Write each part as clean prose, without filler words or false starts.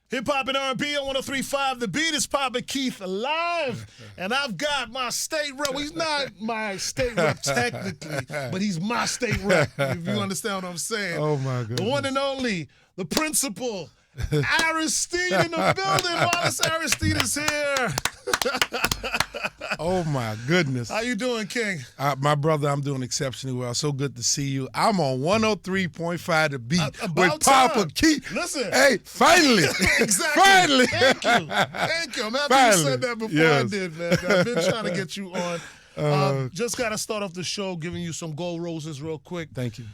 Hip Hop and R&B on 103.5. The Beat is popping. Keith live. And I've got my state rep. Well, he's not my state rep technically, but he's my state rep, if you understand what I'm saying. Oh, my goodness. The one and only, the principal, Aristide in the building. Marquis Aristide is here. Oh, my goodness. How you doing, King? My brother, I'm doing exceptionally well. So good to see you. I'm on 103.5 The Beat with Papa Keith. Listen. Hey, finally. Exactly. Finally. Thank you. Thank you. I'm happy Finally. you said that before Yes. I did, man. I've been trying to get you on. Just got to start off the show giving you some gold roses real quick. Thank you.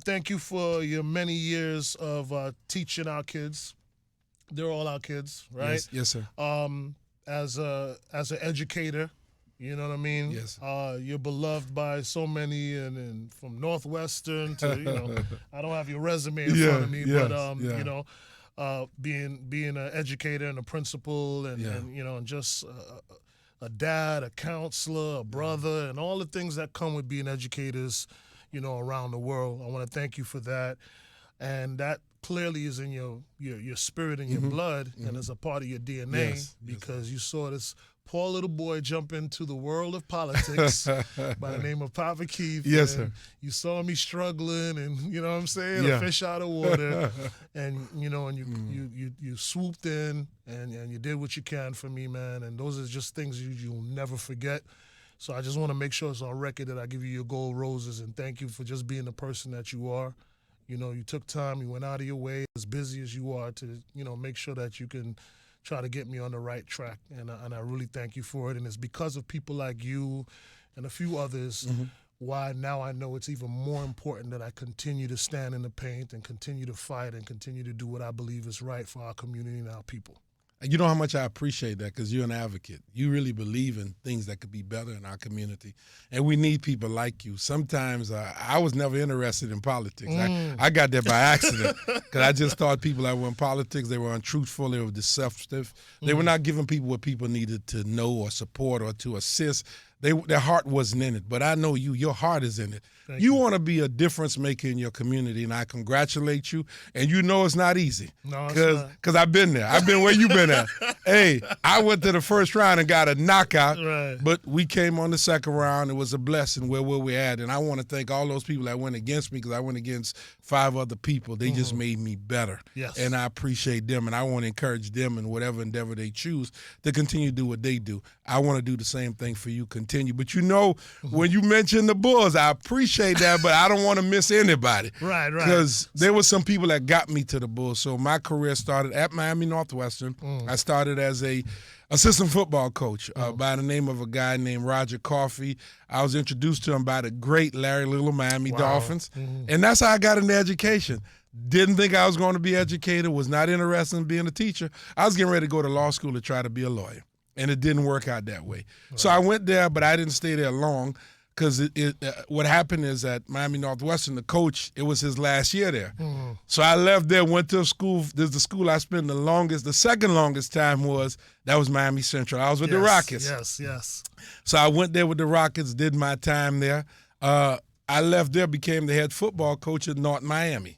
Thank you for your many years of teaching our kids. They're all our kids, right? Yes, sir. As an educator, you know what I mean? Yes. You're beloved by so many, and from Northwestern to, I don't have your resume in front of me, but being an educator and a principal and just a dad, a counselor, a brother, and all the things that come with being educators, around the world. I want to thank you for that. And that clearly is in your spirit and your blood, and is a part of your DNA, because you saw this poor little boy jump into the world of politics by the name of Papa Keith. Yes, sir. You saw me struggling, and you know what I'm saying, a fish out of water, and you swooped in and you did what you can for me, man. And those are just things you'll never forget. So I just want to make sure it's on record that I give you your gold roses, and thank you for just being the person that you are. You took time, you went out of your way, as busy as you are, to, make sure that you can try to get me on the right track. And I really thank you for it. And it's because of people like you and a few others why now I know it's even more important that I continue to stand in the paint and continue to fight and continue to do what I believe is right for our community and our people. You know how much I appreciate that, because you're an advocate. You really believe in things that could be better in our community, and we need people like you. Sometimes I was never interested in politics. I got there by accident, because I just thought people that were in politics, they were untruthful, they were deceptive. They were not giving people what people needed to know or support or to assist. Their heart wasn't in it, but I know your heart is in it. You want to be a difference maker in your community, and I congratulate you. And it's not easy, because I've been there. I've been where you've been at. Hey, I went to the first round and got a knockout, but we came on the second round. It was a blessing where we're at, and I want to thank all those people that went against me, because I went against 5 other people. They just made me better, and I appreciate them, and I want to encourage them in whatever endeavor they choose to continue to do what they do. I want to do the same thing for you. Continue. But when you mention the Bulls, I appreciate that, but I don't want to miss anybody. Right. Because there were some people that got me to the Bulls. So my career started at Miami Northwestern. I started as a assistant football coach by the name of a guy named Roger Coffey. I was introduced to him by the great Larry Little, Miami Dolphins. And that's how I got into education. Didn't think I was going to be educated, was not interested in being a teacher. I was getting ready to go to law school to try to be a lawyer. And it didn't work out that way. Right. So I went there, but I didn't stay there long, because what happened is at Miami Northwestern, the coach, it was his last year there. So I left there, went to a school. There's the school I spent the second longest time was Miami Central. I was with the Rockets. Yes. So I went there with the Rockets, did my time there. I left there, became the head football coach at North Miami.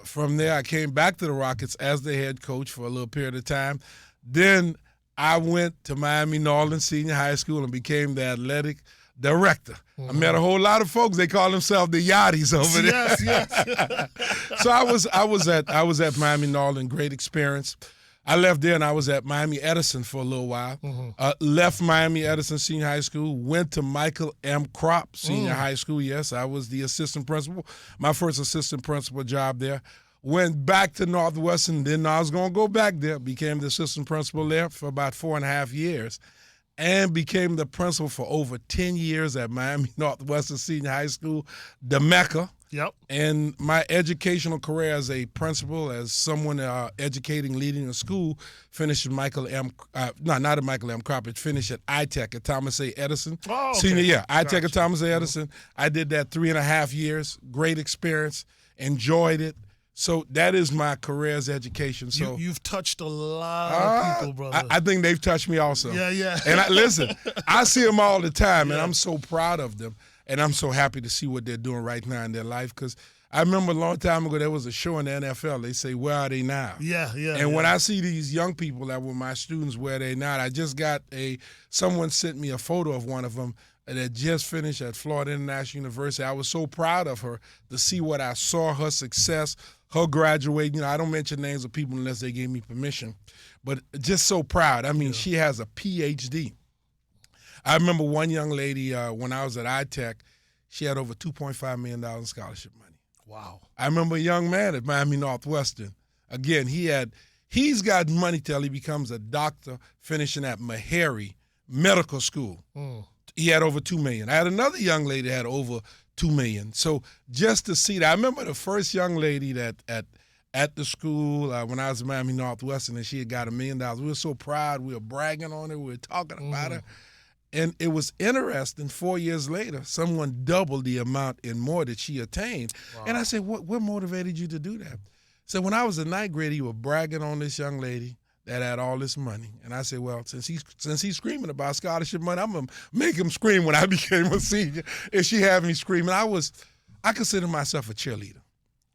From there, I came back to the Rockets as the head coach for a little period of time. Then I went to Miami Norland Senior High School and became the athletic director. I met a whole lot of folks. They call themselves the Yachties over there. Yes. So I was at Miami Norland. Great experience. I left there and I was at Miami Edison for a little while. Left Miami Edison Senior High School. Went to Michael M. Crop Senior High School. Yes, I was the assistant principal. My first assistant principal job there. Went back to Northwestern, then I was going to go back there, became the assistant principal there for about 4.5 years, and became the principal for over 10 years at Miami Northwestern Senior High School, the Mecca. Yep. And my educational career as a principal, as someone educating, leading a school, finished at not at Michael M. Crop, it finished at ITech at Thomas A. Edison. Oh, okay. Senior year, ITech at Thomas A. Edison. I did that 3.5 years, great experience, enjoyed it. So that is my career as education. So you've touched a lot of people, brother. I think they've touched me also. Yeah. And listen, I see them all the time, and I'm so proud of them. And I'm so happy to see what they're doing right now in their life, because I remember a long time ago there was a show in the NFL. They say, "Where are they now?" Yeah. And when I see these young people that were my students, where are they now? I just got someone sent me a photo of one of them that just finished at Florida International University. I was so proud of her to see what I saw, her success, her graduating. You know, I don't mention names of people unless they gave me permission, but just so proud. I mean, she has a PhD. I remember one young lady when I was at iTech, she had over $2.5 million in scholarship money. Wow. I remember a young man at Miami Northwestern. Again, he's got money till he becomes a doctor, finishing at Meharry Medical School. He had over $2 million. I had another young lady that had over $2 million. So just to see that, I remember the first young lady that at the school when I was at Miami Northwestern, and she had got $1 million. We were so proud. We were bragging on her. We were talking about her. And it was interesting, 4 years later, someone doubled the amount and more that she attained. Wow. And I said, what motivated you to do that? So when I was a ninth grader, you were bragging on this young lady that had all this money. And I said, well, since he's screaming about scholarship money, I'm going to make him scream when I became a senior. And she had me screaming. I consider myself a cheerleader.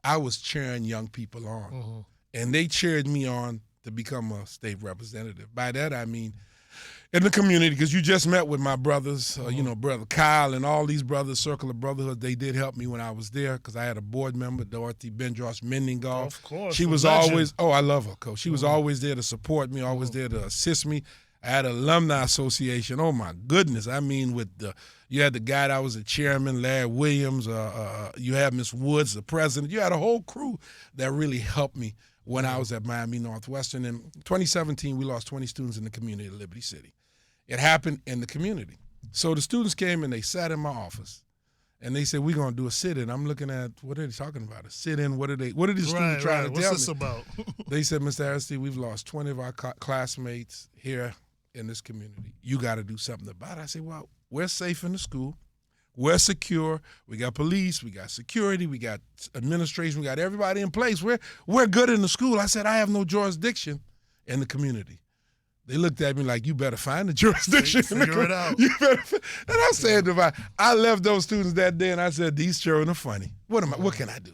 I was cheering young people on. And they cheered me on to become a state representative. By that, I mean, in the community, because you just met with my brothers, Brother Kyle and all these brothers, Circle of Brotherhood. They did help me when I was there because I had a board member, Dorothy Benjosh Mendingall. Of course. She was always, I love her, Coach. She was always there to support me, always there to assist me. I had an alumni association. Oh, my goodness. I mean, you had the guy that was the chairman, Larry Williams. You had Miss Woods, the president. You had a whole crew that really helped me when I was at Miami Northwestern. In 2017, we lost 20 students in the community of Liberty City. It happened in the community. So the students came and they sat in my office, and they said, we're going to do a sit-in. I'm looking at, what are they talking about? A sit-in? What are these students trying to tell me? What's this about? They said, Mr. Aristide, we've lost 20 of our classmates here in this community. You got to do something about it. I said, well, we're safe in the school. We're secure. We got police. We got security. We got administration. We got everybody in place. We're good in the school. I said, I have no jurisdiction in the community. They looked at me like, you better find the jurisdiction. Figure it out. And I said, I left those students that day, and I said, these children are funny. What can I do?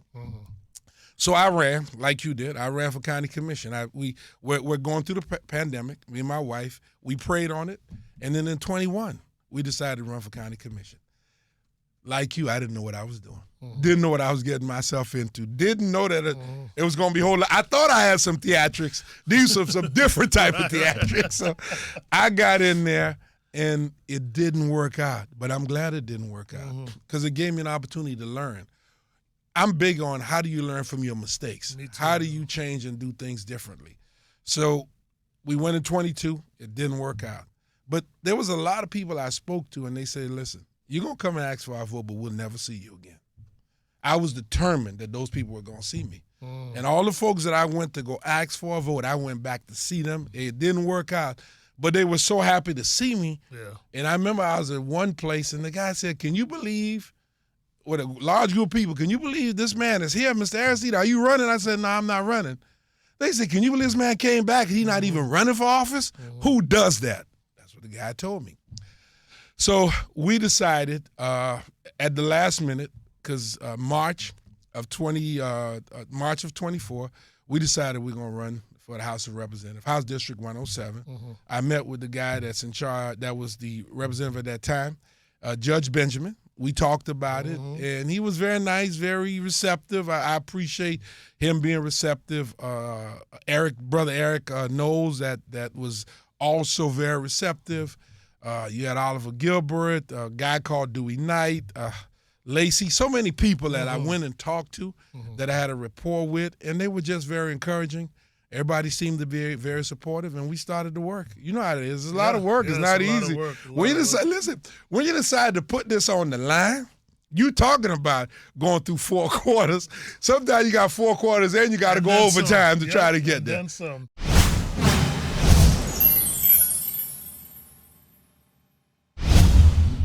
So I ran, like you did. I ran for county commission. We're going through the pandemic, me and my wife. We prayed on it, and then in 21, we decided to run for county commission. Like you, I didn't know what I was doing. Didn't know what I was getting myself into. Didn't know that it was going to be whole. I thought I had some theatrics. These are some different type of theatrics. So I got in there, and it didn't work out. But I'm glad it didn't work out because it gave me an opportunity to learn. I'm big on how do you learn from your mistakes? How do you change and do things differently? So we went in 22. It didn't work out. But there was a lot of people I spoke to, and they said, listen, you're going to come and ask for our vote, but we'll never see you again. I was determined that those people were going to see me. And all the folks that I went to go ask for a vote, I went back to see them. It didn't work out, but they were so happy to see me. Yeah. And I remember I was at one place, and the guy said, can you believe, with a large group of people, can you believe this man is here, Mr. Aristide? Are you running? I said, no, I'm not running. They said, can you believe this man came back? He's not even running for office? Who does that? That's what the guy told me. So we decided at the last minute, because March of 24, we decided we're going to run for the House of Representatives, House District 107. I met with the guy that's in charge, that was the representative at that time, Judge Benjamin. We talked about it, and he was very nice, very receptive. I appreciate him being receptive. Brother Eric Knowles, that was also very receptive. You had Oliver Gilbert, a guy called Dewey Knight, Lacey, so many people that I went and talked to that I had a rapport with, and they were just very encouraging. Everybody seemed to be very supportive, and we started to work. You know how it is. It's a lot of work. It's not easy. When you decide to put this on the line, you talking about going through 4 quarters. Sometimes you got 4 quarters and you got to go overtime to try to get there.